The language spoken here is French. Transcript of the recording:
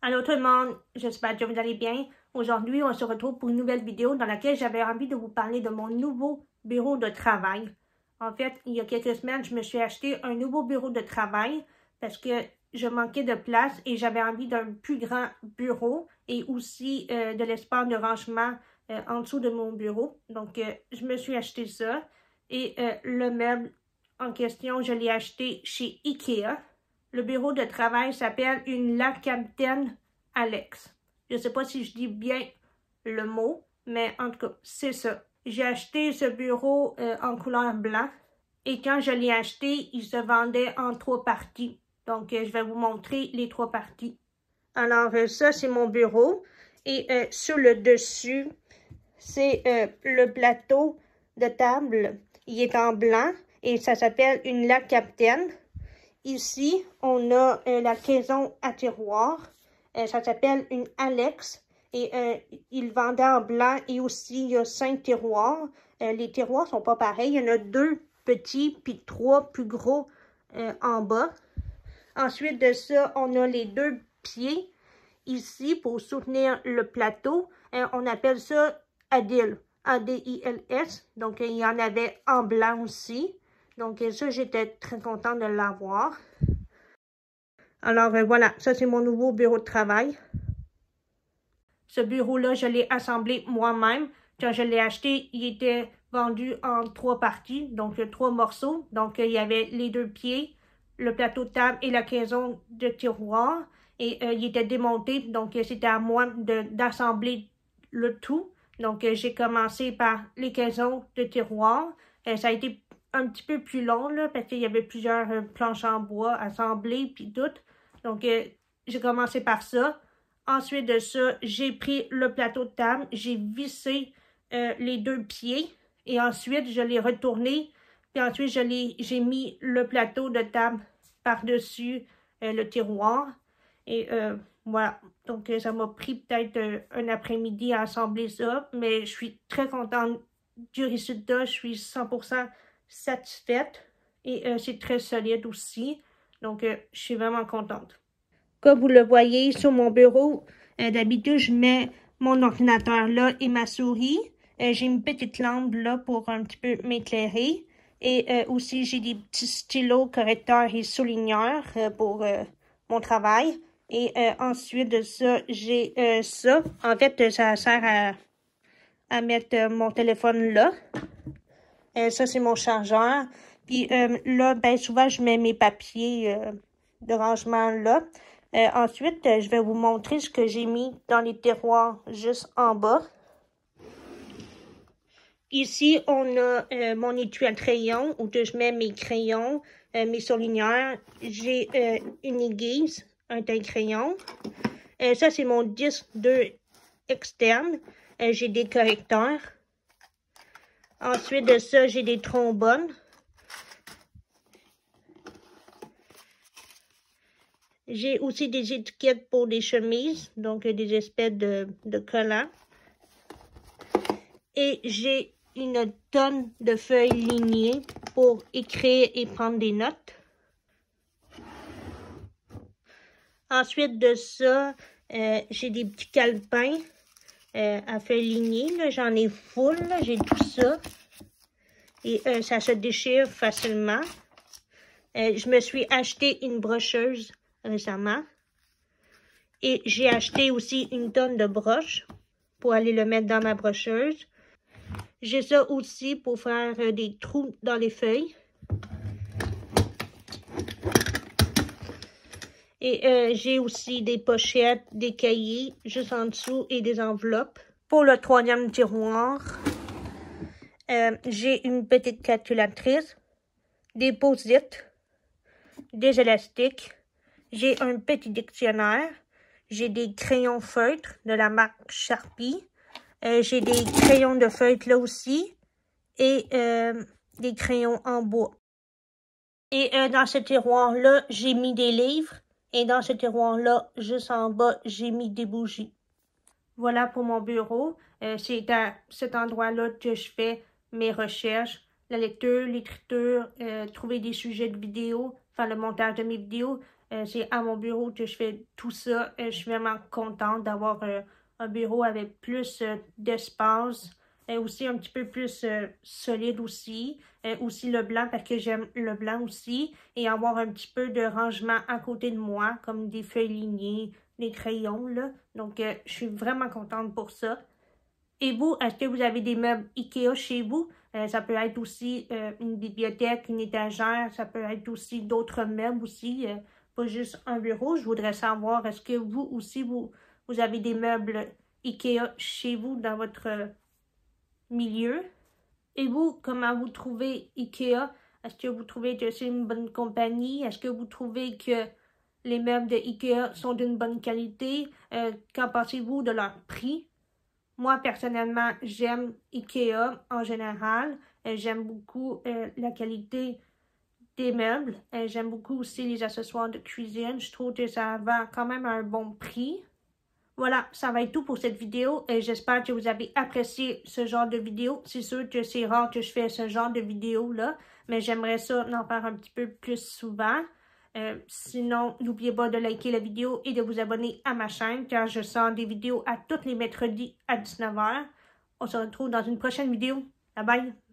Allô tout le monde, j'espère que vous allez bien. Aujourd'hui, on se retrouve pour une nouvelle vidéo dans laquelle j'avais envie de vous parler de mon nouveau bureau de travail. En fait, il y a quelques semaines, je me suis acheté un nouveau bureau de travail parce que je manquais de place et j'avais envie d'un plus grand bureau et aussi de l'espace de rangement en dessous de mon bureau. Donc, je me suis acheté ça et le meuble en question, je l'ai acheté chez Ikea. Le bureau de travail s'appelle une La Capitaine Alex. Je ne sais pas si je dis bien le mot, mais en tout cas, c'est ça. J'ai acheté ce bureau en couleur blanc et quand je l'ai acheté, il se vendait en 3 parties. Donc, je vais vous montrer les 3 parties. Alors, ça, c'est mon bureau et sur le dessus, c'est le plateau de table. Il est en blanc et ça s'appelle une La Capitaine. Ici, on a la caisson à tiroir. Ça s'appelle une Alex. Et il vendait en blanc et aussi il y a 5 tiroirs. Les tiroirs sont pas pareils. Il y en a 2 petits puis 3 plus gros en bas. Ensuite de ça, on a les 2 pieds ici pour soutenir le plateau. On appelle ça Adil. A-D-I-L-S. Donc, il y en avait en blanc aussi. Donc, ça, j'étais très contente de l'avoir. Alors, voilà, ça, c'est mon nouveau bureau de travail. Ce bureau-là, je l'ai assemblé moi-même. Quand je l'ai acheté, il était vendu en 3 parties, donc 3 morceaux. Donc, il y avait les 2 pieds, le plateau de table et la caisson de tiroir. Et il était démonté, donc c'était à moi d'assembler le tout. Donc, j'ai commencé par les caissons de tiroir. Ça a été un petit peu plus long, là, parce qu'il y avait plusieurs planches en bois assemblées, puis tout. Donc, j'ai commencé par ça. Ensuite de ça, j'ai pris le plateau de table, j'ai vissé les 2 pieds, et ensuite, je l'ai retourné, puis ensuite, j'ai mis le plateau de table par-dessus le tiroir. Et voilà, donc ça m'a pris peut-être un après-midi à assembler ça, mais je suis très contente du résultat, je suis 100% satisfaite et c'est très solide aussi, donc je suis vraiment contente. Comme vous le voyez sur mon bureau, d'habitude je mets mon ordinateur là et ma souris. J'ai une petite lampe là pour un petit peu m'éclairer et aussi j'ai des petits stylos correcteurs et souligneurs pour mon travail. Et ensuite de ça, j'ai ça. En fait, ça sert à mettre mon téléphone là. Ça, c'est mon chargeur. Puis là, ben souvent, je mets mes papiers de rangement là. Ensuite, je vais vous montrer ce que j'ai mis dans les tiroirs juste en bas. Ici, on a mon étui à crayon où je mets mes crayons, mes surligneurs. J'ai une aiguise, un teint-crayon. Ça, c'est mon disque 2 externe. J'ai des correcteurs. Ensuite de ça, j'ai des trombones. J'ai aussi des étiquettes pour des chemises, donc des espèces de collants. Et j'ai une tonne de feuilles lignées pour écrire et prendre des notes. Ensuite de ça, j'ai des petits calepins à feuilles lignées. J'en ai full, j'ai tout ça. Et ça se déchire facilement. Je me suis acheté une brocheuse récemment. Et j'ai acheté aussi une tonne de broches pour aller le mettre dans ma brocheuse. J'ai ça aussi pour faire des trous dans les feuilles. Et j'ai aussi des pochettes, des cahiers juste en dessous et des enveloppes. Pour le 3e tiroir, j'ai une petite calculatrice, des post-it, des élastiques. J'ai un petit dictionnaire. J'ai des crayons feutres de la marque Sharpie. J'ai des crayons de feutre là aussi. Et des crayons en bois. Et dans ce tiroir-là, j'ai mis des livres. Et dans ce tiroir-là, juste en bas, j'ai mis des bougies. Voilà pour mon bureau. C'est à cet endroit-là que je fais mes recherches, la lecture, l'écriture, trouver des sujets de vidéos, faire le montage de mes vidéos. C'est à mon bureau que je fais tout ça. Je suis vraiment contente d'avoir un bureau avec plus d'espace. Aussi un petit peu plus solide aussi. Aussi le blanc parce que j'aime le blanc aussi. Et avoir un petit peu de rangement à côté de moi, comme des feuilles lignées, des crayons, là. Donc, je suis vraiment contente pour ça. Et vous, est-ce que vous avez des meubles IKEA chez vous? Ça peut être aussi une bibliothèque, une étagère, ça peut être aussi d'autres meubles aussi, pas juste un bureau. Je voudrais savoir, est-ce que vous aussi, vous avez des meubles IKEA chez vous dans votre milieu? Et vous, comment vous trouvez IKEA? Est-ce que vous trouvez que c'est une bonne compagnie? Est-ce que vous trouvez que les meubles de IKEA sont d'une bonne qualité? Qu'en pensez-vous de leur prix? Moi, personnellement, j'aime IKEA en général. J'aime beaucoup la qualité des meubles. J'aime beaucoup aussi les accessoires de cuisine. Je trouve que ça va quand même à un bon prix. Voilà, ça va être tout pour cette vidéo. J'espère que vous avez apprécié ce genre de vidéo. C'est sûr que c'est rare que je fais ce genre de vidéo-là, mais j'aimerais ça en faire un petit peu plus souvent. Sinon, n'oubliez pas de liker la vidéo et de vous abonner à ma chaîne car je sors des vidéos à tous les mercredis à 19 h. On se retrouve dans une prochaine vidéo. Bye bye!